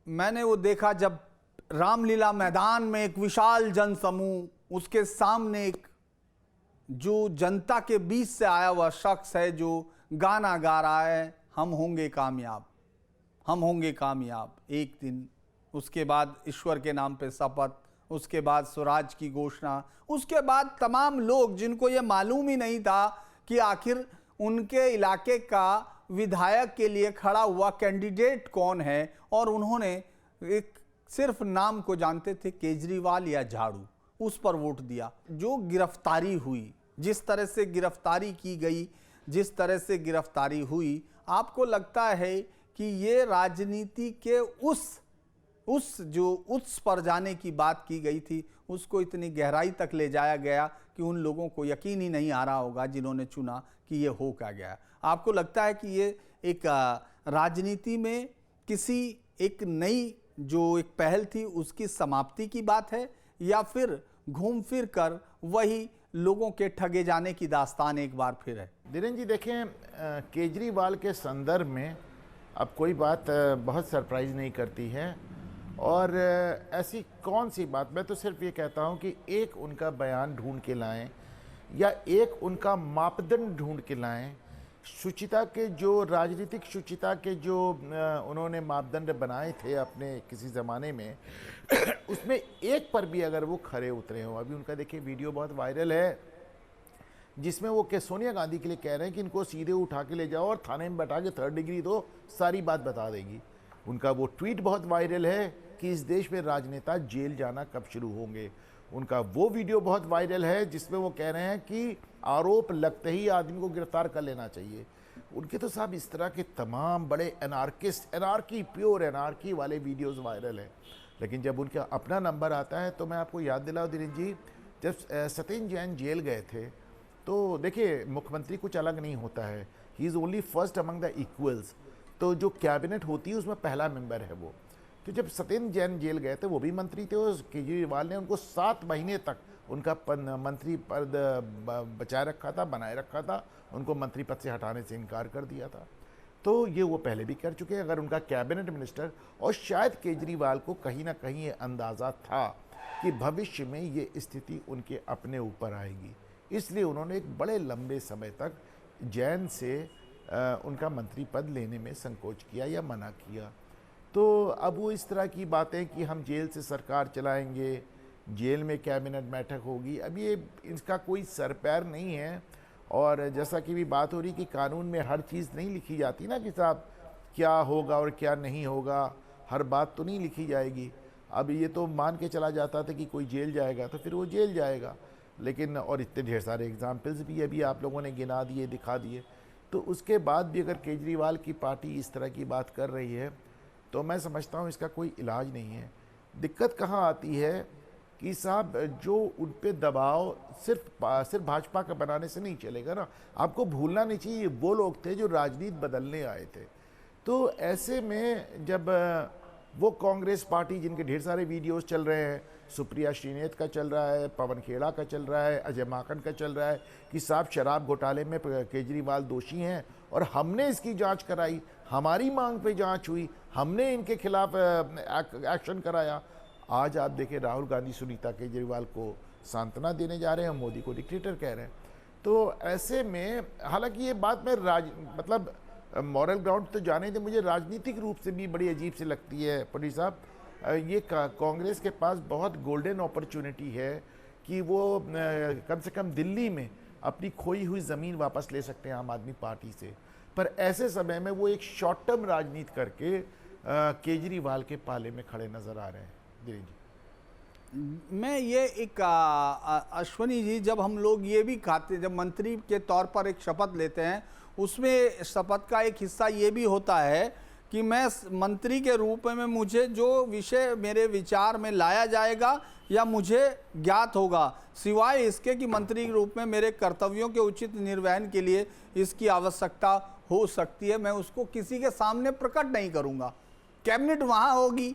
मैंने वो देखा जब रामलीला मैदान में एक विशाल जन समूह, उसके सामने एक जो जनता के बीच से आया हुआ शख्स है जो गाना गा रहा है, हम होंगे कामयाब, हम होंगे कामयाब एक दिन। उसके बाद ईश्वर के नाम पे शपथ, उसके बाद स्वराज की घोषणा, उसके बाद तमाम लोग जिनको ये मालूम ही नहीं था कि आखिर उनके इलाके का विधायक के लिए खड़ा हुआ कैंडिडेट कौन है, और उन्होंने एक सिर्फ नाम को जानते थे, केजरीवाल या झाड़ू, उस पर वोट दिया। जो गिरफ्तारी हुई, जिस तरह से गिरफ्तारी की गई, जिस तरह से गिरफ्तारी हुई, आपको लगता है कि ये राजनीति के उस जो उत्स पर जाने की बात की गई थी, उसको इतनी गहराई तक ले जाया गया कि उन लोगों को यकीन ही नहीं आ रहा होगा जिन्होंने चुना कि ये हो क्या गया। आपको लगता है कि ये एक राजनीति में किसी एक नई जो एक पहल थी उसकी समाप्ति की बात है, या फिर घूम फिर कर वही लोगों के ठगे जाने की दास्तान एक बार फिर है? धीरेन्द्र जी देखें, केजरीवाल के संदर्भ में अब कोई बात बहुत सरप्राइज नहीं करती है, और ऐसी कौन सी बात, मैं तो सिर्फ ये कहता हूँ कि एक उनका बयान ढूंढ के लाएं या एक उनका मापदंड ढूंढ के लाएं। शुचिता के जो राजनीतिक शुचिता के जो उन्होंने मापदंड बनाए थे अपने किसी ज़माने में उसमें एक पर भी अगर वो खरे उतरे हों। अभी उनका देखिए वीडियो बहुत वायरल है जिसमें वो सोनिया गांधी के लिए कह रहे हैं कि इनको सीधे उठा के ले जाओ और थाने में बैठा के 3rd डिग्री दो, सारी बात बता देगी। उनका वो ट्वीट बहुत वायरल है कि इस देश में राजनेता जेल जाना कब शुरू होंगे। उनका वो वीडियो बहुत वायरल है जिसमें वो कह रहे हैं कि आरोप लगते ही आदमी को गिरफ्तार कर लेना चाहिए। उनके तो साहब इस तरह के तमाम बड़े एनार्किस्ट, एनार्की, प्योर एनार्की वाले वीडियोस वायरल हैं। लेकिन जब उनका अपना नंबर आता है तो मैं आपको याद दिलाऊं धीरेन्द्र जी, जब सत्येंद्र जैन जेल गए थे तो देखिए मुख्यमंत्री कुछ अलग नहीं होता है, he is only first among the equals. तो जो कैबिनेट होती है उसमें पहला मेंबर है वो। तो जब सत्येंद्र जैन जेल गए थे वो भी मंत्री थे, और केजरीवाल ने उनको 7 महीने तक उनका मंत्री पद बचाए रखा था, बनाए रखा था, उनको मंत्री पद से हटाने से इनकार कर दिया था। तो ये वो पहले भी कर चुके हैं। अगर उनका कैबिनेट मिनिस्टर, और शायद केजरीवाल को कहीं ना कहीं ये अंदाज़ा था कि भविष्य में ये स्थिति उनके अपने ऊपर आएगी, इसलिए उन्होंने एक बड़े लंबे समय तक जैन से उनका मंत्री पद लेने में संकोच किया या मना किया। तो अब वो इस तरह की बातें कि हम जेल से सरकार चलाएंगे, जेल में कैबिनेट बैठक होगी, अब ये इसका कोई सर पैर नहीं है। और जैसा कि भी बात हो रही कि कानून में हर चीज़ नहीं लिखी जाती ना कि साहब क्या होगा और क्या नहीं होगा, हर बात तो नहीं लिखी जाएगी। अब ये तो मान के चला जाता था कि कोई जेल जाएगा तो फिर वो जेल जाएगा, लेकिन और इतने ढेर सारे एग्जाम्पल्स भी अभी आप लोगों ने गिना दिए, दिखा दिए। तो उसके बाद भी अगर केजरीवाल की पार्टी इस तरह की बात कर रही है तो मैं समझता हूँ इसका कोई इलाज नहीं है। दिक्कत कहाँ आती है कि साहब जो उन पे दबाव सिर्फ भाजपा का बनाने से नहीं चलेगा ना। आपको भूलना नहीं चाहिए वो लोग थे जो राजनीति बदलने आए थे। तो ऐसे में जब वो कांग्रेस पार्टी जिनके ढेर सारे वीडियोस चल रहे हैं, सुप्रिया श्रीनेत का चल रहा है, पवन खेड़ा का चल रहा है, अजय माकन का चल रहा है कि साहब शराब घोटाले में केजरीवाल दोषी हैं और हमने इसकी जांच कराई, हमारी मांग पे जांच हुई, हमने इनके खिलाफ एक्शन कराया। आज आप देखें राहुल गांधी सुनीता केजरीवाल को सांत्वना देने जा रहे हैं, मोदी को डिक्टेटर कह रहे हैं। तो ऐसे में हालांकि ये बात मैं मतलब मॉरल ग्राउंड तो जाने दे, मुझे राजनीतिक रूप से भी बड़ी अजीब सी लगती है पटी साहब। ये कांग्रेस के पास बहुत गोल्डन अपॉर्चुनिटी है कि वो कम से कम दिल्ली में अपनी खोई हुई ज़मीन वापस ले सकते हैं आम आदमी पार्टी से, पर ऐसे समय में वो एक शॉर्ट टर्म राजनीति करके केजरीवाल के पाले में खड़े नज़र आ रहे हैं। जी मैं ये एक अश्वनी जी, जब हम लोग ये भी खाते, जब मंत्री के तौर पर एक शपथ लेते हैं, उसमें शपथ का एक हिस्सा ये भी होता है कि मैं मंत्री के रूप में मुझे जो विषय मेरे विचार में लाया जाएगा या मुझे ज्ञात होगा, सिवाय इसके कि मंत्री के रूप में मेरे कर्तव्यों के उचित निर्वहन के लिए इसकी आवश्यकता हो सकती है, मैं उसको किसी के सामने प्रकट नहीं करूँगा। कैबिनेट वहाँ होगी,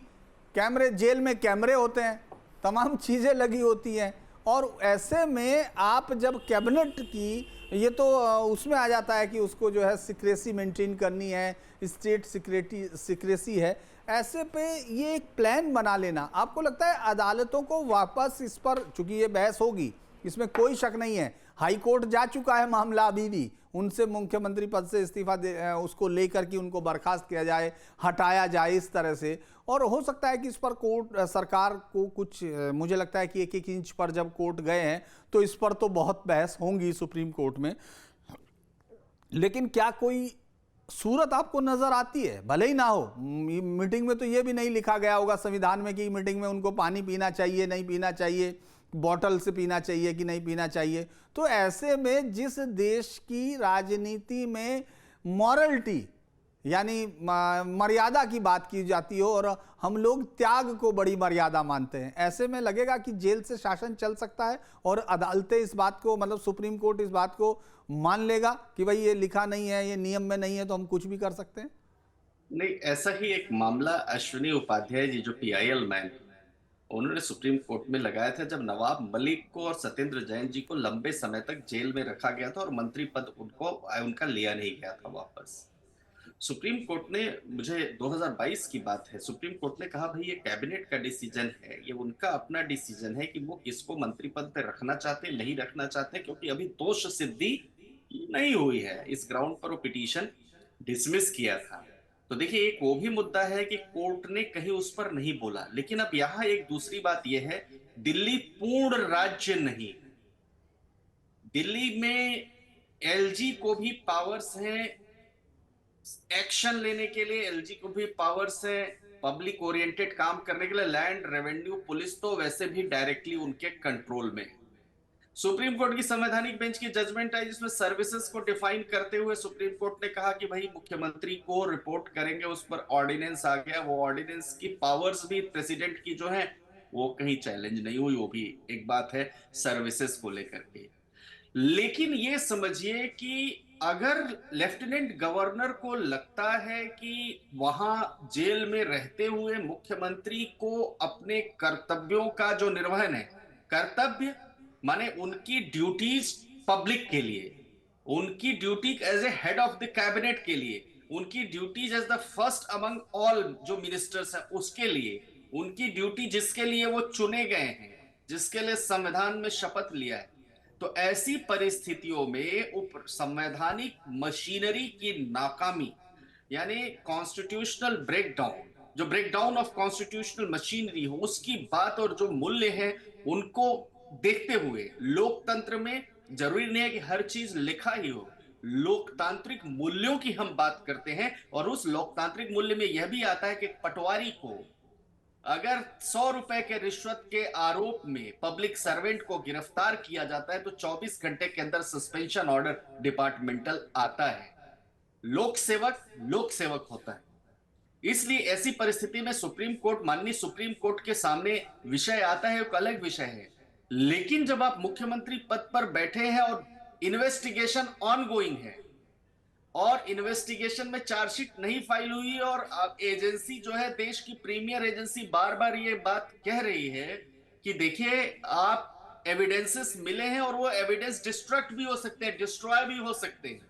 कैमरे, जेल में कैमरे होते हैं, तमाम चीज़ें लगी होती हैं, और ऐसे में आप जब कैबिनेट की, ये तो उसमें आ जाता है कि उसको जो है सिक्रेसी मेंटेन करनी है, स्टेट सिक्रेसी है। ऐसे पे ये एक प्लान बना लेना, आपको लगता है अदालतों को वापस इस पर, चूंकि ये बहस होगी इसमें कोई शक नहीं है, हाई कोर्ट जा चुका है मामला अभी भी, उनसे मुख्यमंत्री पद से इस्तीफा उसको लेकर के उनको बर्खास्त किया जाए, हटाया जाए इस तरह से, और हो सकता है कि इस पर कोर्ट सरकार को कुछ, मुझे लगता है कि एक एक इंच पर जब कोर्ट गए हैं तो इस पर तो बहुत बहस होंगी सुप्रीम कोर्ट में। लेकिन क्या कोई सूरत आपको नजर आती है, भले ही ना हो, मीटिंग में तो ये भी नहीं लिखा गया होगा संविधान में कि मीटिंग में उनको पानी पीना चाहिए नहीं पीना चाहिए, बॉटल से पीना चाहिए कि नहीं पीना चाहिए, तो ऐसे में जिस देश की राजनीति में मॉरलिटी यानी मर्यादा की बात की जाती हो और हम लोग त्याग को बड़ी मर्यादा मानते हैं, ऐसे में लगेगा कि जेल से शासन चल सकता है और अदालतें इस बात को, मतलब सुप्रीम कोर्ट इस बात को मान लेगा कि भाई ये लिखा नहीं है, ये नियम में नहीं है तो हम कुछ भी कर सकते हैं। नहीं, ऐसा ही एक मामला अश्विनी उपाध्याय जी जो पीआईएल मैन, उन्होंने सुप्रीम कोर्ट में लगाया था जब नवाब मलिक को और सत्येंद्र जैन जी को लंबे समय तक जेल में रखा गया था और मंत्री पद उनका लिया नहीं गया था वापस। सुप्रीम कोर्ट ने, मुझे 2022 की बात है, सुप्रीम कोर्ट ने कहा भाई ये कैबिनेट का डिसीजन है, ये उनका अपना डिसीजन है कि वो किसको मंत्री पद पे रखना चाहते हैं नहीं रखना चाहते, क्योंकि अभी दोष सिद्धि नहीं हुई है। इस ग्राउंड पर वो पिटीशन डिसमिस किया था। तो देखिए, एक वो भी मुद्दा है कि कोर्ट ने कहीं उस पर नहीं बोला। लेकिन अब यहां एक दूसरी बात यह है, दिल्ली पूर्ण राज्य नहीं, दिल्ली में एलजी को भी पावर्स हैं एक्शन लेने के लिए, एलजी को भी पावर्स है पब्लिक ओरिएंटेड काम करने के लिए। लैंड रेवेन्यू पुलिस तो वैसे भी डायरेक्टली उनके कंट्रोल में है। सुप्रीम कोर्ट की संवैधानिक बेंच की जजमेंट है जिसमें सर्विसेज को डिफाइन करते हुए सुप्रीम कोर्ट ने कहा कि भाई मुख्यमंत्री को रिपोर्ट करेंगे, उस पर ऑर्डिनेंस आ गया, वो ऑर्डिनेंस की पावर्स भी प्रेसिडेंट की जो है वो कहीं चैलेंज नहीं हुई, वो भी एक बात है सर्विसेज को लेकर के। लेकिन ये समझिए कि अगर लेफ्टिनेंट गवर्नर को लगता है कि वहां जेल में रहते हुए मुख्यमंत्री को अपने कर्तव्यों का जो निर्वहन है, कर्तव्य माने उनकी ड्यूटीज पब्लिक के लिए, उनकी duty as a head of the cabinet के लिए, उनकी duties as the first among all जो मिनिस्टर्स है उसके लिए, उनकी ड्यूटी जिसके लिए वो चुने गए हैं, जिसके लिए संविधान में शपथ लिया है, तो ऐसी परिस्थितियों में उप संवैधानिक मशीनरी की नाकामी यानी कॉन्स्टिट्यूशनल ब्रेकडाउन, जो ब्रेकडाउन ऑफ कॉन्स्टिट्यूशनल मशीनरी हो उसकी बात और जो मूल्य है उनको देखते हुए, लोकतंत्र में जरूरी नहीं है कि हर चीज लिखा ही हो, लोकतांत्रिक मूल्यों की हम बात करते हैं और उस लोकतांत्रिक मूल्य में यह भी आता है कि पटवारी को अगर 100 रुपए के रिश्वत के आरोप में पब्लिक सर्वेंट को गिरफ्तार किया जाता है तो 24 घंटे के अंदर सस्पेंशन ऑर्डर डिपार्टमेंटल आता है। लोक सेवक होता है। इसलिए ऐसी परिस्थिति में सुप्रीम कोर्ट, माननीय सुप्रीम कोर्ट के सामने विषय आता है, एक अलग विषय है। लेकिन जब आप मुख्यमंत्री पद पर बैठे हैं और इन्वेस्टिगेशन ऑनगोइंग है और इन्वेस्टिगेशन में चार्जशीट नहीं फाइल हुई और एजेंसी जो है, देश की प्रीमियर एजेंसी बार बार ये बात कह रही है कि देखिए आप एविडेंसेस मिले हैं और वो एविडेंस डिस्ट्रक्ट भी हो सकते हैं, डिस्ट्रॉय भी हो सकते हैं,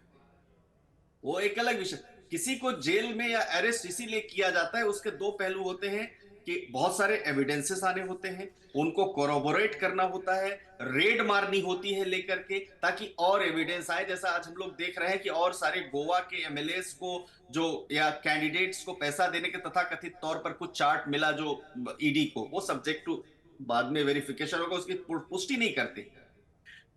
वो एक अलग विषय। किसी को जेल में या अरेस्ट इसीलिए किया जाता है, उसके दो पहलू होते हैं कि बहुत सारे एविडेंसेस आने होते हैं, उनको कोरोबोरेट करना होता है, रेड मारनी होती है लेकर के ताकि और एविडेंस आए। जैसा आज हम लोग देख रहे हैं कि और सारे गोवा के एमएलएस को जो या कैंडिडेट्स को पैसा देने के तथाकथित तौर पर कुछ चार्ट मिला जो ईडी को, वो सब्जेक्ट टू बाद में वेरिफिकेशन होगा, उसकी पुष्टि नहीं करते।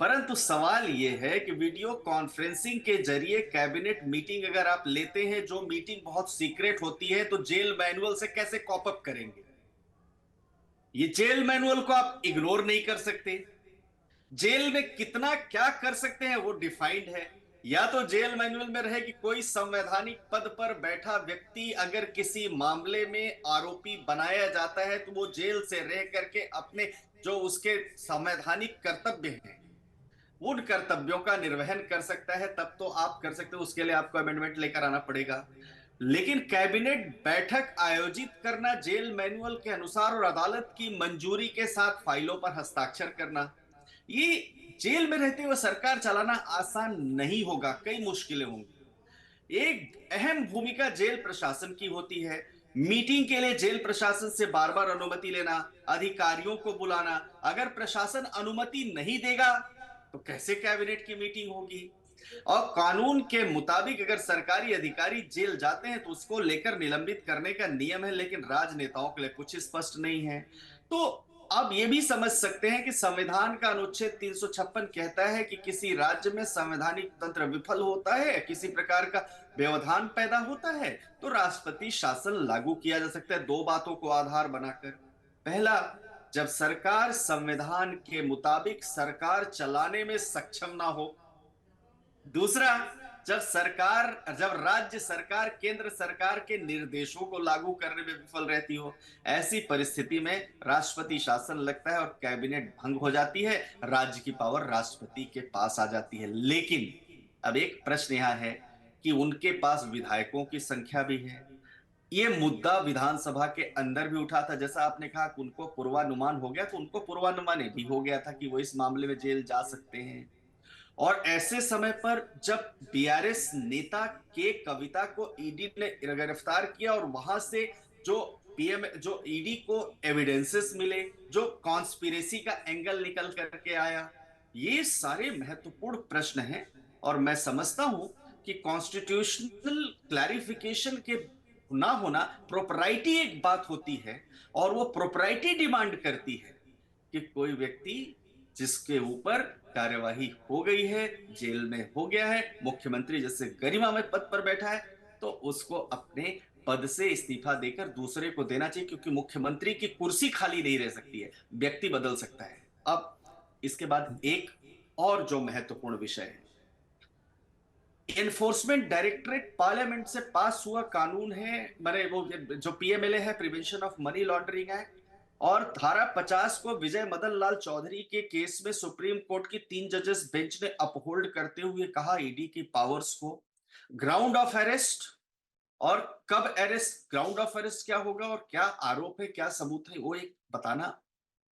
परंतु सवाल यह है कि वीडियो कॉन्फ्रेंसिंग के जरिए कैबिनेट मीटिंग अगर आप लेते हैं, जो मीटिंग बहुत सीक्रेट होती है, तो जेल मैनुअल से कैसे कॉप अप करेंगे? ये जेल मैनुअल को आप इग्नोर नहीं कर सकते। जेल में कितना क्या कर सकते हैं वो डिफाइंड है। या तो जेल मैनुअल में रहे कि कोई संवैधानिक पद पर बैठा व्यक्ति अगर किसी मामले में आरोपी बनाया जाता है तो वो जेल से रह करके अपने जो उसके संवैधानिक कर्तव्य हैं उन कर्तव्यों का निर्वहन कर सकता है, तब तो आप कर सकते हो, उसके लिए आपको अमेंडमेंट लेकर आना पड़ेगा। लेकिन कैबिनेट बैठक आयोजित करना जेल मैनुअल के अनुसार और अदालत की मंजूरी के साथ फाइलों पर हस्ताक्षर करना, ये जेल में रहते हुए सरकार चलाना आसान नहीं होगा, कई मुश्किलें होंगी। एक अहम भूमिका जेल प्रशासन की होती है। मीटिंग के लिए जेल प्रशासन से बार बार अनुमति लेना, अधिकारियों को बुलाना। अगर प्रशासन अनुमति नहीं देगा तो कैसे कैबिनेट की मीटिंग होगी? और कानून के मुताबिक अगर सरकारी अधिकारी जेल जाते हैं तो उसको लेकर निलंबित करने का नियम है, लेकिन राजनेताओं के लिए कुछ स्पष्ट नहीं है। तो अब ये भी समझ सकते हैं कि संविधान का अनुच्छेद 356 कहता है कि किसी राज्य में संवैधानिक तंत्र विफल होता है, किसी प्रकार का व्यवधान पैदा होता है, तो राष्ट्रपति शासन लागू किया जा सकता है दो बातों को आधार बनाकर। पहला, जब सरकार संविधान के मुताबिक सरकार चलाने में सक्षम ना हो। दूसरा, जब राज्य सरकार केंद्र सरकार के निर्देशों को लागू करने में विफल रहती हो। ऐसी परिस्थिति में राष्ट्रपति शासन लगता है और कैबिनेट भंग हो जाती है, राज्य की पावर राष्ट्रपति के पास आ जाती है। लेकिन अब एक प्रश्न यहां है कि उनके पास विधायकों की संख्या भी है। ये मुद्दा विधानसभा के अंदर भी उठा था, जैसा आपने कहा कि उनको पूर्वानुमान हो गया, तो उनको पूर्वानुमान भी हो गया था कि वो इस मामले में जेल जा सकते हैं। और ऐसे समय पर जब बीआरएस नेता के कविता को ईडी ने गिरफ्तार किया और वहां से जो ईडी को एविडेंसेस मिले, जो कॉन्स्पिरेसी का एंगल निकल करके आया, ये सारे महत्वपूर्ण प्रश्न हैं। और मैं समझता हूं कि कॉन्स्टिट्यूशनल क्लैरिफिकेशन के ना होना, प्रोपराइटी एक बात होती है और वो प्रोपराइटी डिमांड करती है कि कोई व्यक्ति जिसके ऊपर कार्यवाही हो गई है, जेल में हो गया है, मुख्यमंत्री जैसे गरिमामय पद पर बैठा है, तो उसको अपने पद से इस्तीफा देकर दूसरे को देना चाहिए, क्योंकि मुख्यमंत्री की कुर्सी खाली नहीं रह सकती है, व्यक्ति बदल सकता है। अब इसके बाद एक और जो महत्वपूर्ण विषय है, एनफोर्समेंट डायरेक्टरेट पार्लियामेंट से पास हुआ कानून है, मैंने वो जो पीएमएलए है, prevention of money laundering act, और धारा 50 को विजय मदन लाल चौधरी के केस में सुप्रीम कोर्ट की 3 जजेस बेंच ने अपहोल्ड करते हुए कहा ईडी की पावर्स को ग्राउंड ऑफ अरेस्ट, और कब अरेस्ट, ग्राउंड ऑफ अरेस्ट क्या होगा और क्या आरोप है, क्या सबूत है, वो एक बताना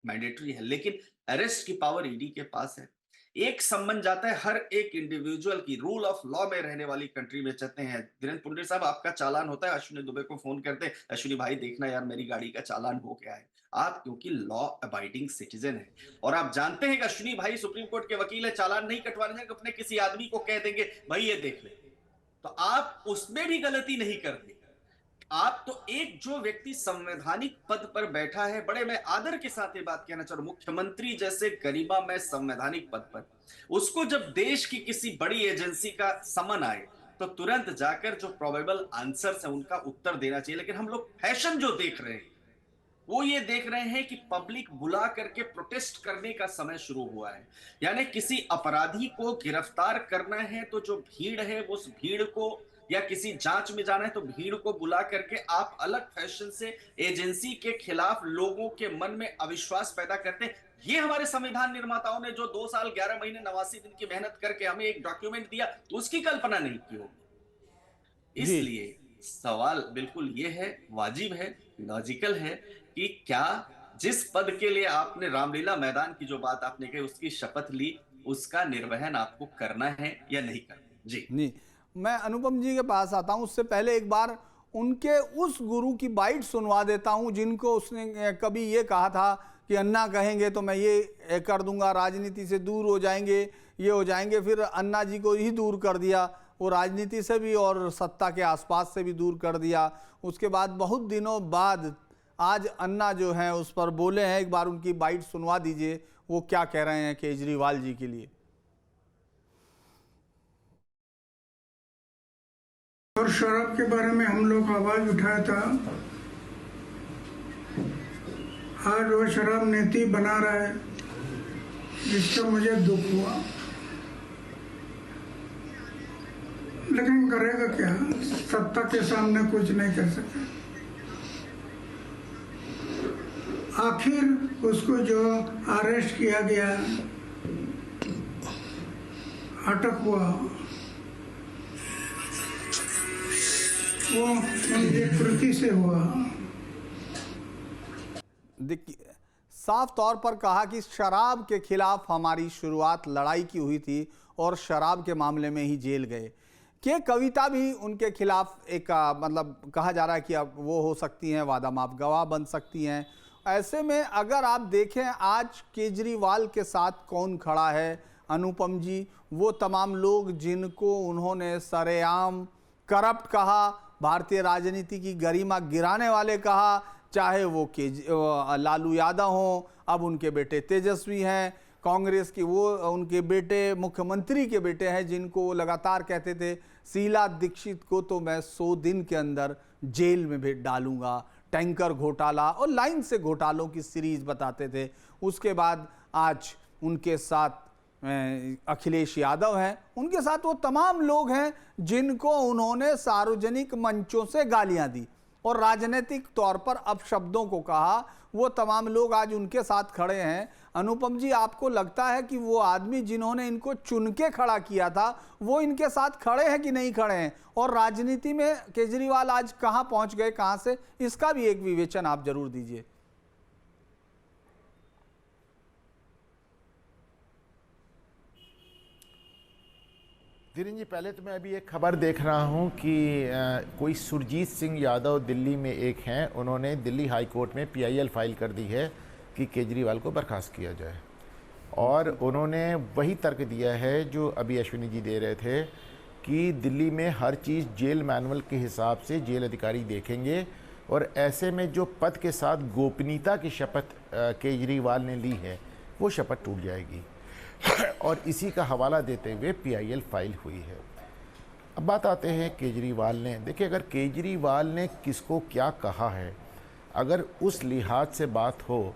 मैंडेटरी है, लेकिन अरेस्ट की पावर ईडी के पास है। एक सम्मन जाता है हर एक इंडिविजुअल की, रूल ऑफ लॉ में रहने वाली कंट्री में चाहते हैं। धीरेन्द्र पुंडे साहब, आपका चालान होता है, अश्विनी दुबे को फोन करते हैं, अश्विनी भाई देखना यार मेरी गाड़ी का चालान हो गया है। आप क्योंकि लॉ अबाइडिंग सिटीजन है और आप जानते हैं कि अश्विनी भाई सुप्रीम कोर्ट के वकील है, चालान नहीं कटवाने जाएंगे, अपने किसी आदमी को कह देंगे भाई ये देख ले, तो आप उसमें भी गलती नहीं करते। आप तो एक जो व्यक्ति संवैधानिक पद पर बैठा है, बड़े मैं आदर के साथ ये बात कहना चाह रहा हूं, मुख्यमंत्री जैसे गरिमा में संवैधानिक पद पर, उसको जब देश की किसी बड़ी एजेंसी का समन आए तो तुरंत जाकर जो प्रोबेबल आंसर्स है उनका उत्तर देना चाहिए। लेकिन हम लोग फैशन जो देख रहे हैं वो ये देख रहे हैं कि पब्लिक बुला करके प्रोटेस्ट करने का समय शुरू हुआ है, यानी किसी अपराधी को गिरफ्तार करना है तो जो भीड़ है उस भीड़ को, या किसी जांच में जाना है तो भीड़ को बुला करके आप अलग फैशन से एजेंसी के खिलाफ लोगों के मन में अविश्वास पैदा करते हैं। ये हमारे संविधान निर्माताओं ने जो 2 साल 11 महीने 89 दिन की मेहनत करके हमें एक डॉक्यूमेंट दिया, तो उसकी कल्पना नहीं की होगी। इसलिए सवाल बिल्कुल ये है, वाजिब है, लॉजिकल है कि क्या जिस पद के लिए आपने रामलीला मैदान की जो बात आपने कही उसकी शपथ ली, उसका निर्वहन आपको करना है या नहीं करना। जी नहीं, मैं अनुपम जी के पास आता हूं, उससे पहले एक बार उनके उस गुरु की बाइट सुनवा देता हूं जिनको उसने कभी ये कहा था कि अन्ना कहेंगे तो मैं ये कर दूंगा, राजनीति से दूर हो जाएंगे, ये हो जाएंगे। फिर अन्ना जी को ही दूर कर दिया, वो राजनीति से भी और सत्ता के आसपास से भी दूर कर दिया। उसके बाद बहुत दिनों बाद आज अन्ना जो हैं उस पर बोले हैं, एक बार उनकी बाइट सुनवा दीजिए, वो क्या कह रहे हैं केजरीवाल जी के लिए। और शराब के बारे में हम लोग आवाज उठाया था, आज वो शराब नीति बना रहा है, जिससे मुझे दुख हुआ। लेकिन करेगा क्या, सत्ता के सामने कुछ नहीं कर सकता। आखिर उसको जो अरेस्ट किया गया, अटक हुआ, वो उनकी कृति से हुआ। देखिए, साफ तौर पर कहा कि शराब के खिलाफ हमारी शुरुआत लड़ाई की हुई थी और शराब के मामले में ही जेल गए। कि कविता भी उनके खिलाफ एक मतलब कहा जा रहा है कि अब वो हो सकती हैं वादा माफ गवाह बन सकती हैं। ऐसे में अगर आप देखें आज केजरीवाल के साथ कौन खड़ा है, अनुपम जी, वो तमाम लोग जिनको उन्होंने सरेआम करप्ट कहा, भारतीय राजनीति की गरिमा गिराने वाले कहा, चाहे वो लालू यादव हों, अब उनके बेटे तेजस्वी हैं, कांग्रेस की वो उनके बेटे मुख्यमंत्री के बेटे हैं जिनको वो लगातार कहते थे शीला दीक्षित को तो मैं 100 दिन के अंदर जेल में भेज डालूंगा, टैंकर घोटाला और लाइन से घोटालों की सीरीज बताते थे। उसके बाद आज उनके साथ अखिलेश यादव हैं, उनके साथ वो तमाम लोग हैं जिनको उन्होंने सार्वजनिक मंचों से गालियां दी और राजनीतिक तौर पर अपशब्दों को कहा। वो तमाम लोग आज उनके साथ खड़े हैं। अनुपम जी, आपको लगता है कि वो आदमी जिन्होंने इनको चुन के खड़ा किया था वो इनके साथ खड़े हैं कि नहीं खड़े हैं? और राजनीति में केजरीवाल आज कहां पहुंच गए, कहां से, इसका भी एक विवेचन आप जरूर दीजिए। धीरेन्द्र जी, पहले तो मैं अभी एक खबर देख रहा हूं कि कोई सुरजीत सिंह यादव दिल्ली में एक हैं, उन्होंने दिल्ली हाई कोर्ट में PIL फाइल कर दी है कि केजरीवाल को बर्खास्त किया जाए। और उन्होंने वही तर्क दिया है जो अभी अश्विनी जी दे रहे थे कि दिल्ली में हर चीज़ जेल मैनुअल के हिसाब से जेल अधिकारी देखेंगे और ऐसे में जो पद के साथ गोपनीयता की शपथ केजरीवाल ने ली है वो शपथ टूट जाएगी और इसी का हवाला देते हुए PIL फाइल हुई है। अब बात आते हैं केजरीवाल ने। देखिए, अगर केजरीवाल ने किसको क्या कहा है, अगर उस लिहाज से बात हो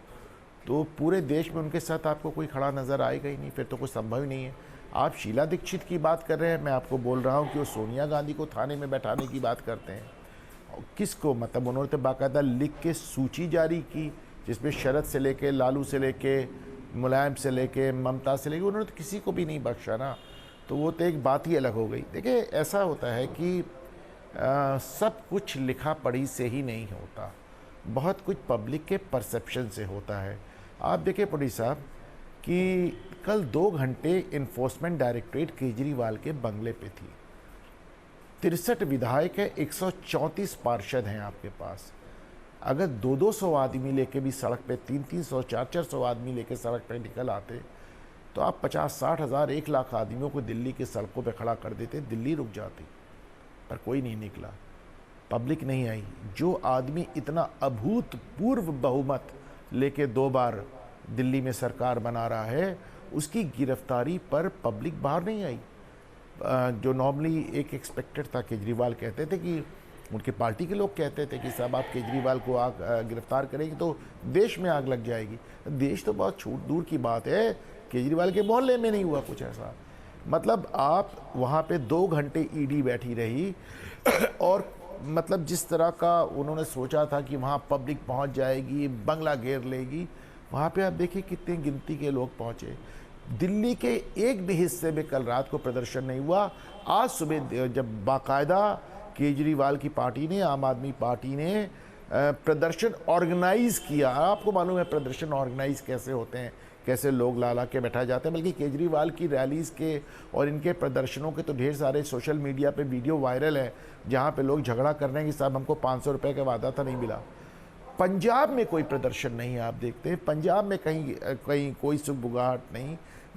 तो पूरे देश में उनके साथ आपको कोई खड़ा नज़र आएगा ही नहीं, फिर तो कुछ संभव ही नहीं है। आप शीला दीक्षित की बात कर रहे हैं, मैं आपको बोल रहा हूँ कि वो सोनिया गांधी को थाने में बैठाने की बात करते हैं। किसको, मतलब उन्होंने तो बाकायदा लिख के सूची जारी की जिसमें शरद से लेके, लालू से लेके, मुलायम से लेके, ममता से लेके, उन्होंने तो किसी को भी नहीं बख्शा ना। तो वो तो एक बात ही अलग हो गई। देखिए, ऐसा होता है कि सब कुछ लिखा पढ़ी से ही नहीं होता, बहुत कुछ पब्लिक के परसेप्शन से होता है। आप देखिए पुरी साहब कि कल 2 घंटे इन्फोर्समेंट डायरेक्टरेट केजरीवाल के बंगले पे थी। 63 विधायक है, 134 पार्षद हैं आपके पास। अगर 200-200 आदमी लेके भी सड़क पे, 300-300, 400-400 आदमी लेके सड़क पे निकल आते तो आप 50-60 हज़ार, 1 लाख आदमियों को दिल्ली के सड़कों पे खड़ा कर देते, दिल्ली रुक जाती। पर कोई नहीं निकला, पब्लिक नहीं आई। जो आदमी इतना अभूतपूर्व बहुमत लेके 2 बार दिल्ली में सरकार बना रहा है, उसकी गिरफ्तारी पर पब्लिक बाहर नहीं आई। जो नॉर्मली एक एक्सपेक्टेड था, केजरीवाल कहते थे कि उनके पार्टी के लोग कहते थे कि साहब आप केजरीवाल को गिरफ्तार करेंगे तो देश में आग लग जाएगी। देश तो बहुत छूट दूर की बात है, केजरीवाल के मोहल्ले में नहीं हुआ कुछ ऐसा। मतलब आप वहाँ पे 2 घंटे ईडी बैठी रही और मतलब जिस तरह का उन्होंने सोचा था कि वहाँ पब्लिक पहुँच जाएगी, बंगला घेर लेगी, वहाँ पे आप देखिए कितनी गिनती के लोग पहुँचे। दिल्ली के एक भी हिस्से में कल रात को प्रदर्शन नहीं हुआ। आज सुबह जब बाकायदा केजरीवाल की पार्टी ने, आम आदमी पार्टी ने प्रदर्शन ऑर्गेनाइज किया। आपको मालूम है प्रदर्शन ऑर्गेनाइज कैसे होते हैं, कैसे लोग ला ला के बैठा जाते हैं। बल्कि केजरीवाल की रैलीज़ के और इनके प्रदर्शनों के तो ढेर सारे सोशल मीडिया पे वीडियो वायरल है जहाँ पे लोग झगड़ा कर रहे हैं कि साहब हमको 500 रुपये का वादा था, नहीं मिला। पंजाब में कोई प्रदर्शन नहीं आप देखते हैं, पंजाब में कहीं कोई सुगबुगाहट नहीं।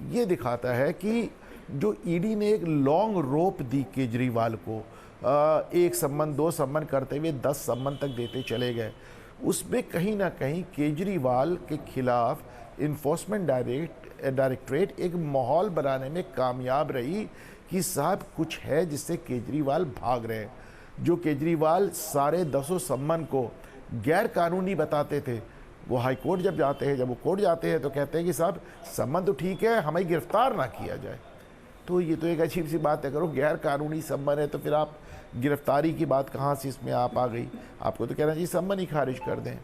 ये दिखाता है कि जो ईडी ने एक लॉन्ग रोप दी केजरीवाल को, 1 सम्मन 2 सम्मन करते हुए 10 सम्मन तक देते चले गए, उसमें कहीं ना कहीं केजरीवाल के खिलाफ इन्फोर्समेंट डायरेक्टरेट एक माहौल बनाने में कामयाब रही कि साहब कुछ है जिससे केजरीवाल भाग रहे हैं। जो केजरीवाल सारे 10 सम्मन को गैर कानूनी बताते थे, वो हाई कोर्ट जब जाते हैं, जब वो कोर्ट जाते हैं तो कहते हैं कि साहब सम्मन तो ठीक है, हमें गिरफ्तार ना किया जाए। तो ये तो एक अजीब सी बात है, करो गैर कानूनी सम्मन है तो फिर आप गिरफ्तारी की बात कहाँ से इसमें आप आ गई? आपको तो कहना चाहिए सम्मन ही खारिज कर दें।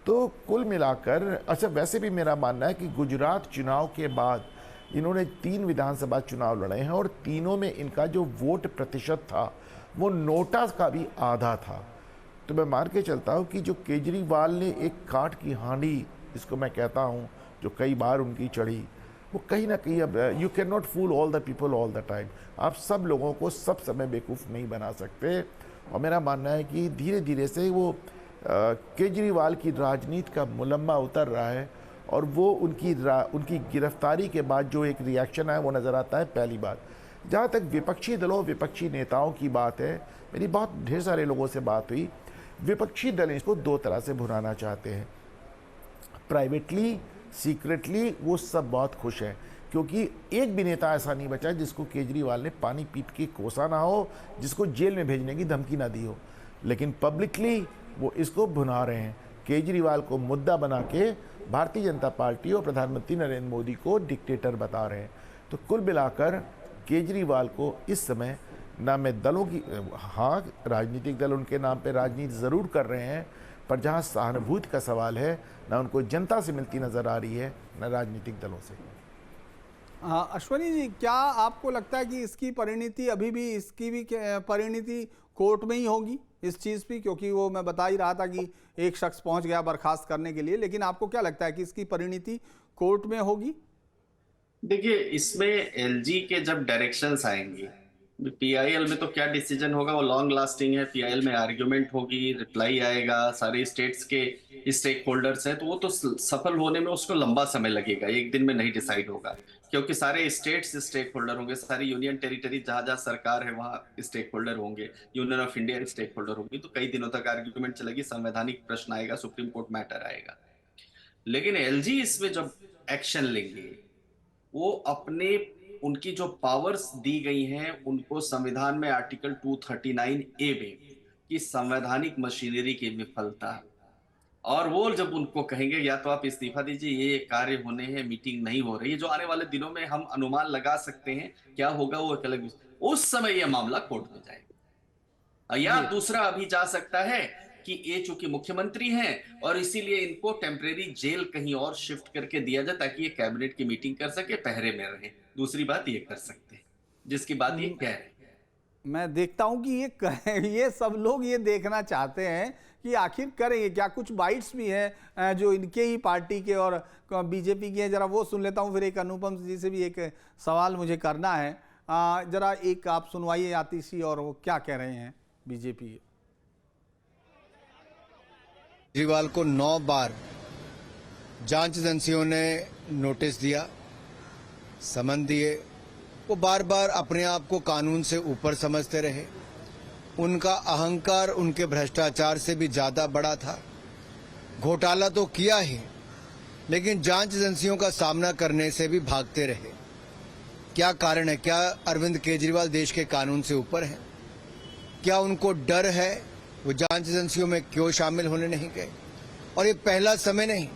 तो कुल मिलाकर, अच्छा वैसे भी मेरा मानना है कि गुजरात चुनाव के बाद इन्होंने 3 विधानसभा चुनाव लड़े हैं और तीनों में इनका जो वोट प्रतिशत था वो नोटा का भी आधा था। तो मैं मान के चलता हूँ कि जो केजरीवाल ने एक काट की हांडी, इसको मैं कहता हूँ, जो कई बार उनकी चढ़ी, वो कहीं ना कहीं अब you can not fool all the people all the time. आप सब लोगों को सब समय बेवकूफ़ नहीं बना सकते। और मेरा मानना है कि धीरे धीरे से वो केजरीवाल की राजनीति का मुलम्मा उतर रहा है और वो उनकी गिरफ्तारी के बाद जो एक रिएक्शन है वो नज़र आता है। पहली बात, जहाँ तक विपक्षी दलों विपक्षी नेताओं की बात है, मेरी बहुत ढेर सारे लोगों से बात हुई। विपक्षी दल इसको दो तरह से भुनाना चाहते हैं। प्राइवेटली, सीक्रेटली वो सब बहुत खुश हैं, क्योंकि एक भी नेता ऐसा नहीं बचा जिसको केजरीवाल ने पानी पीट के कोसा ना हो, जिसको जेल में भेजने की धमकी ना दी हो। लेकिन पब्लिकली वो इसको भुना रहे हैं, केजरीवाल को मुद्दा बना के भारतीय जनता पार्टी और प्रधानमंत्री नरेंद्र मोदी को डिक्टेटर बता रहे हैं। तो कुल मिलाकर केजरीवाल को इस समय ना मैं दलों की, हाँ राजनीतिक दल उनके नाम पे राजनीति ज़रूर कर रहे हैं, पर जहाँ सहानुभूति का सवाल है ना उनको जनता से मिलती नज़र आ रही है ना राजनीतिक दलों से। अश्वनी जी, क्या आपको लगता है कि इसकी परिणति अभी भी, इसकी भी परिणति कोर्ट में ही होगी इस चीज़ पे? क्योंकि वो मैं बता ही रहा था कि एक शख्स पहुंच गया बर्खास्त करने के लिए, लेकिन आपको क्या लगता है कि इसकी परिणति कोर्ट में होगी? देखिए, इसमें एलजी के जब डायरेक्शंस आएंगे, पीआईएल में तो क्या डिसीजन होगा वो लॉन्ग लास्टिंग है। पीआईएल में आर्ग्यूमेंट होगी, रिप्लाई आएगा, सारे स्टेट्स के स्टेक होल्डर्स हैं, तो वो तो सफल होने में उसको लंबा समय लगेगा, एक दिन में नहीं डिसाइड होगा, क्योंकि सारे स्टेट्स स्टेक होल्डर होंगे, सारी यूनियन टेरिटरी जहां जहां सरकार है वहां स्टेक होल्डर होंगे, Union of India stakeholder होंगी, तो कई दिनों तक आर्ग्यूमेंट चलेगी, संवैधानिक प्रश्न आएगा, सुप्रीम कोर्ट मैटर आएगा। लेकिन एलजी इसमें जब एक्शन लेंगे, वो अपने उनकी जो पावर्स दी गई हैं उनको संविधान में आर्टिकल 239A में कि संवैधानिक मशीनरी की विफलता, और वो जब उनको कहेंगे या तो आप इस्तीफा दीजिए, ये कार्य होने हैं, मीटिंग नहीं हो रही है, जो आने वाले दिनों में हम अनुमान लगा सकते हैं क्या होगा वो एक अलग विषय, उस समय यह मामला कोर्ट में जाएगा। या दूसरा अभी जा सकता है कि ये चूंकि मुख्यमंत्री हैं और इसीलिए इनको टेम्परेरी जेल कहीं और शिफ्ट करके दिया जाए ताकि ये कैबिनेट की मीटिंग कर सके, पहरे में रहे। दूसरी बात ये कर सकते हैं, जिसकी बात ये कह रहे हैं। मैं देखता हूं कि ये सब लोग ये देखना चाहते हैं कि आखिर करेंगे क्या। कुछ बाइट्स भी हैं जो इनके ही पार्टी के और बीजेपी के हैं, जरा वो सुन लेता हूं, फिर एक अनुपम जी से भी एक सवाल मुझे करना है। जरा एक आप सुनवाइए आतिशी और वो क्या कह रहे हैं बीजेपी। केजरीवाल को 9 बार जांच एजेंसियों ने नोटिस दिया, समन दिए, वो बार बार अपने आप को कानून से ऊपर समझते रहे। उनका अहंकार उनके भ्रष्टाचार से भी ज्यादा बड़ा था। घोटाला तो किया ही, लेकिन जांच एजेंसियों का सामना करने से भी भागते रहे। क्या कारण है? क्या अरविंद केजरीवाल देश के कानून से ऊपर हैं? क्या उनको डर है? वो जांच एजेंसियों में क्यों शामिल होने नहीं गए? और ये पहला समय नहीं,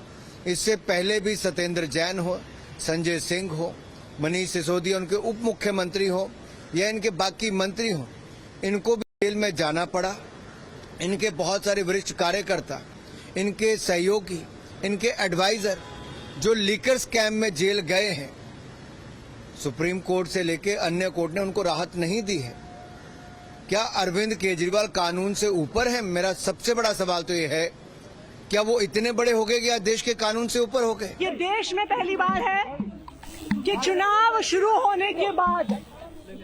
इससे पहले भी सत्येंद्र जैन हो, संजय सिंह हो, मनीष सिसोदिया उनके उप मुख्यमंत्री हो या इनके बाकी मंत्री हो, इनको भी जेल में जाना पड़ा। इनके बहुत सारे वरिष्ठ कार्यकर्ता, इनके सहयोगी, इनके एडवाइजर जो लीकर स्कैम में जेल गए हैं, सुप्रीम कोर्ट से लेके अन्य कोर्ट ने उनको राहत नहीं दी है। क्या अरविंद केजरीवाल कानून से ऊपर है? मेरा सबसे बड़ा सवाल तो ये है, क्या वो इतने बड़े हो गए कि आज देश के कानून से ऊपर हो गए? ये देश में पहली बार है कि चुनाव शुरू होने के बाद,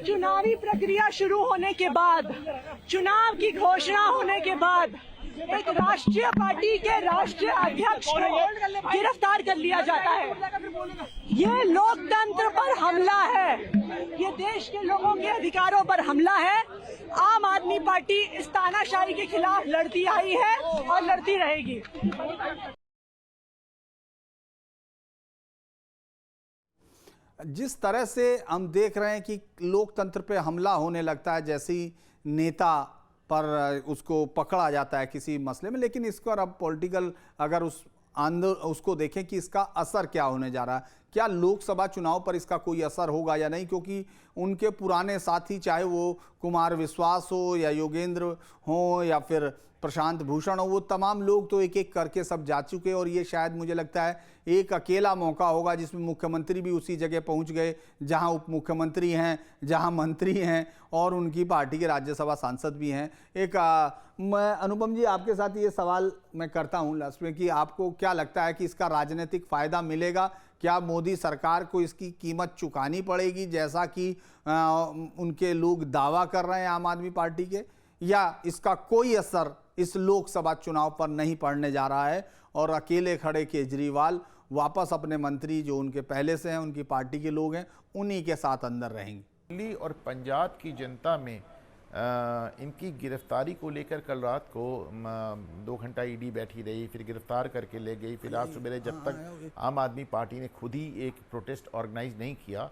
चुनावी प्रक्रिया शुरू होने के बाद, चुनाव की घोषणा होने के बाद एक राष्ट्रीय पार्टी के राष्ट्रीय अध्यक्ष को गिरफ्तार कर लिया जाता है। ये लोकतंत्र पर हमला है, ये देश के लोगों के अधिकारों पर हमला है। आम आदमी पार्टी इस तानाशाही के खिलाफ लड़ती आई है और लड़ती रहेगी। जिस तरह से हम देख रहे हैं कि लोकतंत्र पे हमला होने लगता है जैसे ही नेता पर उसको पकड़ा जाता है किसी मसले में, लेकिन इसको अब पॉलिटिकल अगर उसको देखें कि इसका असर क्या होने जा रहा है, क्या लोकसभा चुनाव पर इसका कोई असर होगा या नहीं, क्योंकि उनके पुराने साथी, चाहे वो कुमार विश्वास हो या योगेंद्र हो या फिर प्रशांत भूषण हो, वो तमाम लोग तो एक एक करके सब जा चुके, और ये शायद मुझे लगता है एक अकेला मौका होगा जिसमें मुख्यमंत्री भी उसी जगह पहुंच गए जहां उप मुख्यमंत्री हैं, जहां मंत्री हैं और उनकी पार्टी के राज्यसभा सांसद भी हैं। मैं अनुपम जी आपके साथ ये सवाल मैं करता हूं लास्ट में कि आपको क्या लगता है कि इसका राजनीतिक फायदा मिलेगा क्या मोदी सरकार को इसकी कीमत चुकानी पड़ेगी जैसा कि उनके लोग दावा कर रहे हैं आम आदमी पार्टी के, या इसका कोई असर इस लोकसभा चुनाव पर नहीं पड़ने जा रहा है और अकेले खड़े केजरीवाल वापस अपने मंत्री जो उनके पहले से हैं, उनकी पार्टी के लोग हैं, उन्हीं के साथ अंदर रहेंगे? दिल्ली और पंजाब की जनता में इनकी गिरफ्तारी को लेकर कल रात को 2 घंटा ईडी बैठी रही, फिर गिरफ्तार करके ले गई, फिर आज सुबह जब तक आम आदमी पार्टी ने खुद ही एक प्रोटेस्ट ऑर्गेनाइज नहीं किया,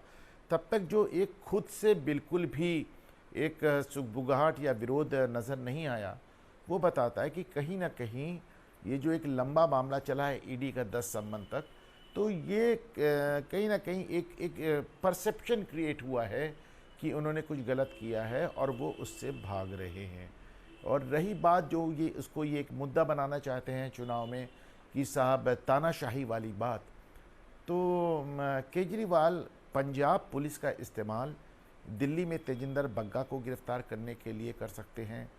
तब तक जो एक खुद से बिल्कुल भी एक सुगबुगाहट या विरोध नज़र नहीं आया, वो बताता है कि कहीं ना कहीं ये जो एक लंबा मामला चला है ईडी का 10 संबंध तक, तो ये कहीं ना कहीं एक परसेप्शन क्रिएट हुआ है कि उन्होंने कुछ गलत किया है और वो उससे भाग रहे हैं। और रही बात जो ये उसको ये एक मुद्दा बनाना चाहते हैं चुनाव में कि साहब तानाशाही वाली बात, तो केजरीवाल पंजाब पुलिस का इस्तेमाल दिल्ली में तेजिंदर बग्गा को गिरफ्तार करने के लिए कर सकते हैं,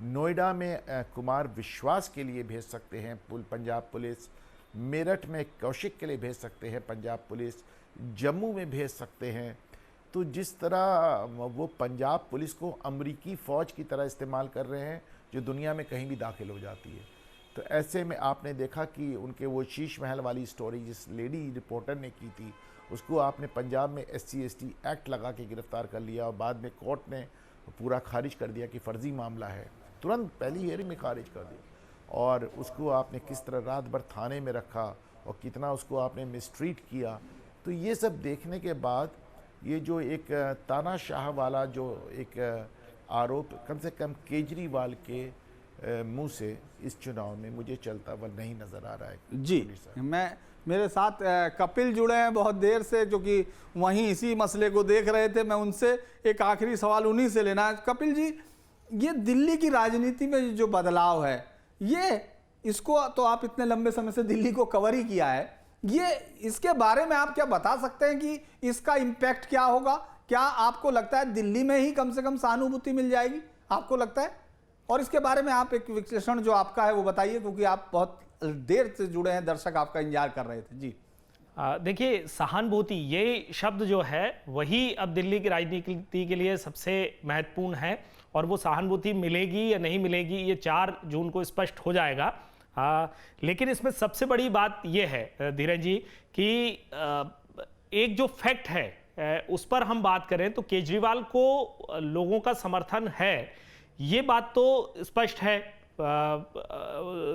नोएडा में कुमार विश्वास के लिए भेज सकते हैं पंजाब पुलिस, मेरठ में कौशिक के लिए भेज सकते हैं पंजाब पुलिस, जम्मू में भेज सकते हैं। तो जिस तरह वो पंजाब पुलिस को अमरीकी फ़ौज की तरह इस्तेमाल कर रहे हैं जो दुनिया में कहीं भी दाखिल हो जाती है, तो ऐसे में आपने देखा कि उनके वो शीश महल वाली स्टोरी जिस लेडी रिपोर्टर ने की थी, उसको आपने पंजाब में SC/ST एक्ट लगा के गिरफ्तार कर लिया और बाद में कोर्ट ने पूरा खारिज कर दिया कि फ़र्जी मामला है, तुरंत पहली हियरिंग में खारिज कर दिया। और उसको आपने किस तरह रात भर थाने में रखा और कितना उसको आपने मिसट्रीट किया, तो ये सब देखने के बाद ये जो एक तानाशाह वाला जो एक आरोप कम से कम केजरीवाल के मुंह से इस चुनाव में मुझे चलता हुआ नहीं नज़र आ रहा है। जी, मेरे साथ कपिल जुड़े हैं बहुत देर से, जो कि वहीं इसी मसले को देख रहे थे। मैं उनसे एक आखिरी सवाल उन्हीं से लेना है। कपिल जी, ये दिल्ली की राजनीति में जो बदलाव है, ये इसको तो आप इतने लंबे समय से दिल्ली को कवर ही किया है, ये इसके बारे में आप क्या बता सकते हैं कि इसका इम्पैक्ट क्या होगा? क्या आपको लगता है दिल्ली में ही कम से कम सहानुभूति मिल जाएगी, आपको लगता है? और इसके बारे में आप एक विश्लेषण जो आपका है वो बताइए, क्योंकि आप बहुत देर से जुड़े हैं, दर्शक आपका इंतजार कर रहे थे। जी देखिए, सहानुभूति ये शब्द जो है वही अब दिल्ली की राजनीति के लिए सबसे महत्वपूर्ण है, और वो सहानुभूति मिलेगी या नहीं मिलेगी ये 4 जून को स्पष्ट हो जाएगा। लेकिन इसमें सबसे बड़ी बात ये है धीरज जी कि एक जो फैक्ट है उस पर हम बात करें तो केजरीवाल को लोगों का समर्थन है, ये बात तो स्पष्ट है।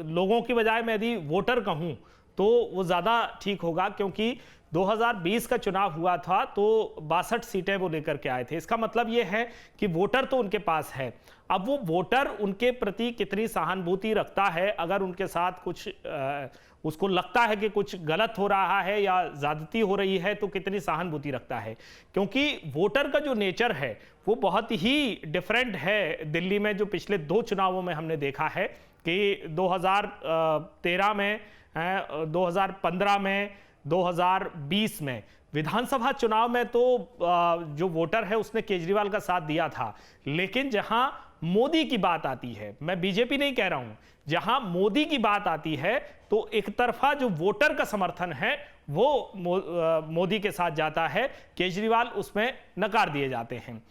लोगों की बजाय मैं यदि वोटर कहूं तो वो ज़्यादा ठीक होगा, क्योंकि 2020 का चुनाव हुआ था तो 62 सीटें वो लेकर के आए थे। इसका मतलब ये है कि वोटर तो उनके पास है। अब वो वोटर उनके प्रति कितनी सहानुभूति रखता है, अगर उनके साथ कुछ उसको लगता है कि कुछ गलत हो रहा है या ज़्यादती हो रही है, तो कितनी सहानुभूति रखता है, क्योंकि वोटर का जो नेचर है वो बहुत ही डिफरेंट है दिल्ली में। जो पिछले 2 चुनावों में हमने देखा है कि 2013 में, 2015 में, 2020 में विधानसभा चुनाव में तो जो वोटर है उसने केजरीवाल का साथ दिया था, लेकिन जहां मोदी की बात आती है, मैं बीजेपी नहीं कह रहा हूं, जहां मोदी की बात आती है तो एक तरफा जो वोटर का समर्थन है वो मोदी के साथ जाता है, केजरीवाल उसमें नकार दिए जाते हैं।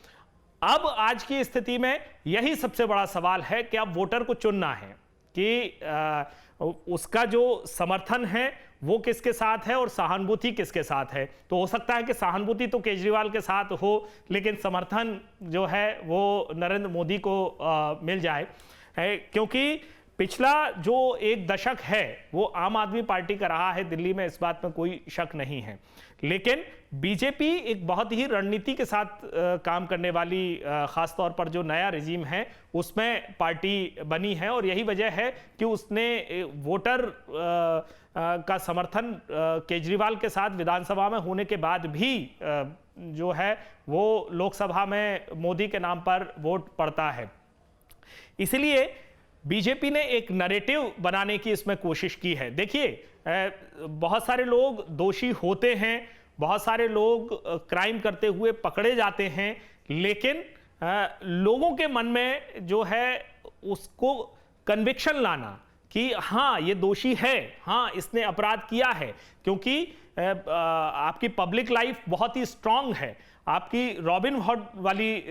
अब आज की स्थिति में यही सबसे बड़ा सवाल है कि अब वोटर को चुनना है कि उसका जो समर्थन है वो किसके साथ है और सहानुभूति किसके साथ है। तो हो सकता है कि सहानुभूति तो केजरीवाल के साथ हो, लेकिन समर्थन जो है वो नरेंद्र मोदी को मिल जाए, क्योंकि पिछला जो 1 दशक है वो आम आदमी पार्टी का रहा है दिल्ली में, इस बात में कोई शक नहीं है। लेकिन बीजेपी एक बहुत ही रणनीति के साथ काम करने वाली, खासतौर पर जो नया रिजीम है उसमें पार्टी बनी है, और यही वजह है कि उसने वोटर का समर्थन केजरीवाल के साथ विधानसभा में होने के बाद भी जो है वो लोकसभा में मोदी के नाम पर वोट पड़ता है। इसलिए बीजेपी ने एक नैरेटिव बनाने की इसमें कोशिश की है। देखिए, बहुत सारे लोग दोषी होते हैं, बहुत सारे लोग क्राइम करते हुए पकड़े जाते हैं, लेकिन लोगों के मन में जो है उसको कन्विक्शन लाना कि हाँ ये दोषी है, हाँ इसने अपराध किया है, क्योंकि आपकी पब्लिक लाइफ बहुत ही स्ट्रांग है, आपकी रॉबिन हुड वाली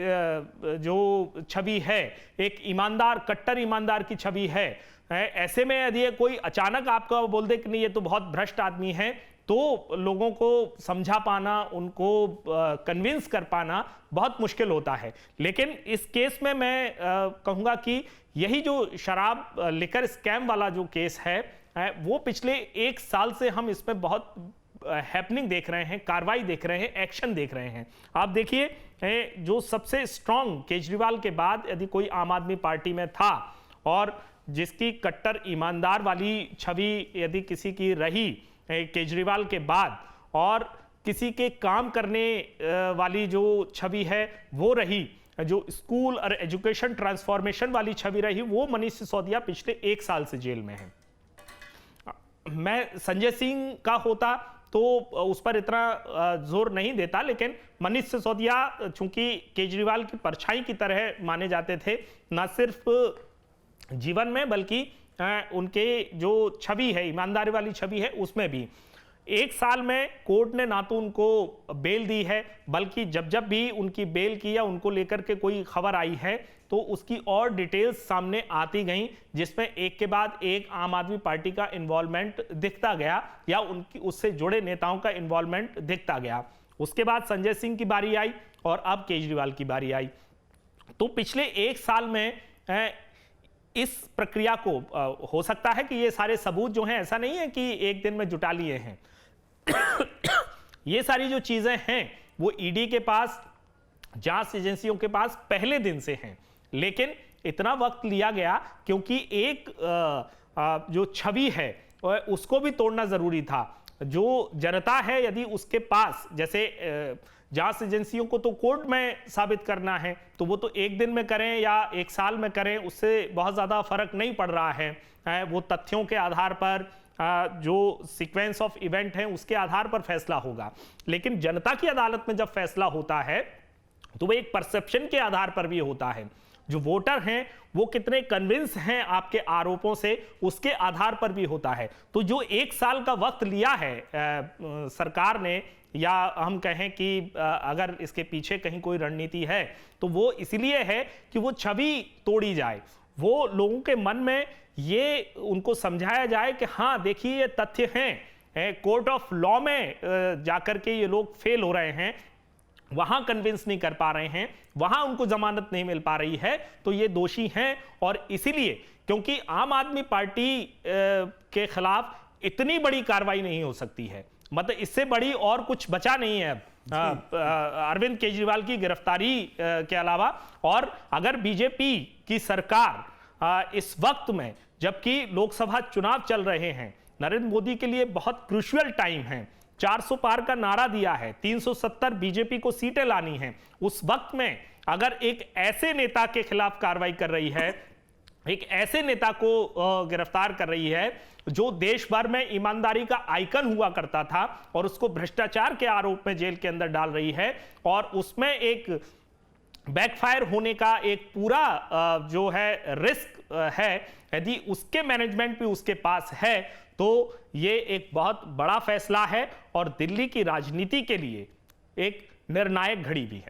जो छवि है, एक ईमानदार, कट्टर ईमानदार की छवि है। ऐसे में यदि कोई अचानक आपको बोल दे कि नहीं ये तो बहुत भ्रष्ट आदमी है, तो लोगों को समझा पाना, उनको कन्विंस कर पाना बहुत मुश्किल होता है। लेकिन इस केस में मैं कहूँगा कि यही जो शराब लिकर स्कैम वाला जो केस है, वो पिछले 1 साल से हम इसमें बहुत हैपनिंग देख रहे हैं, कार्रवाई देख रहे हैं, एक्शन देख रहे हैं। आप देखिए जो सबसे स्ट्रांग केजरीवाल के बाद यदि कोई आम आदमी पार्टी में था और जिसकी कट्टर ईमानदार वाली छवि यदि किसी की रही केजरीवाल के बाद, और किसी के काम करने वाली जो छवि है वो रही, जो स्कूल और एजुकेशन ट्रांसफॉर्मेशन वाली छवि रही, वो मनीष सिसोदिया पिछले 1 साल से जेल में है। मैं संजय सिंह का होता तो उस पर इतना जोर नहीं देता, लेकिन मनीष सिसोदिया चूंकि केजरीवाल की परछाई की तरह माने जाते थे, न सिर्फ जीवन में बल्कि उनके जो छवि है, ईमानदारी वाली छवि है, उसमें भी। 1 साल में कोर्ट ने ना तो उनको बेल दी है, बल्कि जब जब भी उनकी बेल की या उनको लेकर के कोई खबर आई है तो उसकी और डिटेल्स सामने आती गई, जिसमें एक के बाद एक आम आदमी पार्टी का इन्वॉल्वमेंट दिखता गया या उनकी उससे जुड़े नेताओं का इन्वॉल्वमेंट दिखता गया। उसके बाद संजय सिंह की बारी आई और अब केजरीवाल की बारी आई। तो पिछले 1 साल में इस प्रक्रिया को हो सकता है कि ये सारे सबूत जो हैं, ऐसा नहीं है कि एक दिन में जुटा लिए हैं। ये सारी जो चीजें हैं वो ईडी के पास, जांच एजेंसियों के पास पहले दिन से हैं, लेकिन इतना वक्त लिया गया क्योंकि एक जो छवि है उसको भी तोड़ना जरूरी था। जो जनता है यदि उसके पास, जैसे जांच एजेंसियों को तो कोर्ट में साबित करना है, तो वो तो 1 दिन में करें या 1 साल में करें, उससे बहुत ज़्यादा फर्क नहीं पड़ रहा है। वो तथ्यों के आधार पर, जो सीक्वेंस ऑफ इवेंट हैं उसके आधार पर फैसला होगा। लेकिन जनता की अदालत में जब फैसला होता है तो वो एक परसेप्शन के आधार पर भी होता है। जो वोटर हैं वो कितने कन्विंस हैं आपके आरोपों से, उसके आधार पर भी होता है। तो जो 1 साल का वक्त लिया है सरकार ने, या हम कहें कि अगर इसके पीछे कहीं कोई रणनीति है तो वो इसलिए है कि वो छवि तोड़ी जाए, वो लोगों के मन में ये उनको समझाया जाए कि हाँ देखिए ये तथ्य हैं, कोर्ट ऑफ लॉ में जाकर के ये लोग फेल हो रहे हैं, वहां कन्विंस नहीं कर पा रहे हैं, वहां उनको जमानत नहीं मिल पा रही है, तो ये दोषी हैं। और इसीलिए क्योंकि आम आदमी पार्टी के खिलाफ इतनी बड़ी कार्रवाई नहीं हो सकती है, मतलब इससे बड़ी और कुछ बचा नहीं है अरविंद केजरीवाल की गिरफ्तारी के अलावा। और अगर बीजेपी की सरकार इस वक्त में, जबकि लोकसभा चुनाव चल रहे हैं, नरेंद्र मोदी के लिए बहुत क्रूशियल टाइम है, 400 पार का नारा दिया है, 370 बीजेपी को सीटें लानी है, उस वक्त में अगर एक ऐसे नेता के खिलाफ कार्रवाई कर रही है, एक ऐसे नेता को गिरफ्तार कर रही है जो देश भर में ईमानदारी का आइकन हुआ करता था और उसको भ्रष्टाचार के आरोप में जेल के अंदर डाल रही है, और उसमें एक बैकफायर होने का एक पूरा जो है रिस्क है, यदि उसके मैनेजमेंट भी उसके पास है तो ये एक बहुत बड़ा फैसला है और दिल्ली की राजनीति के लिए एक निर्णायक घड़ी भी है।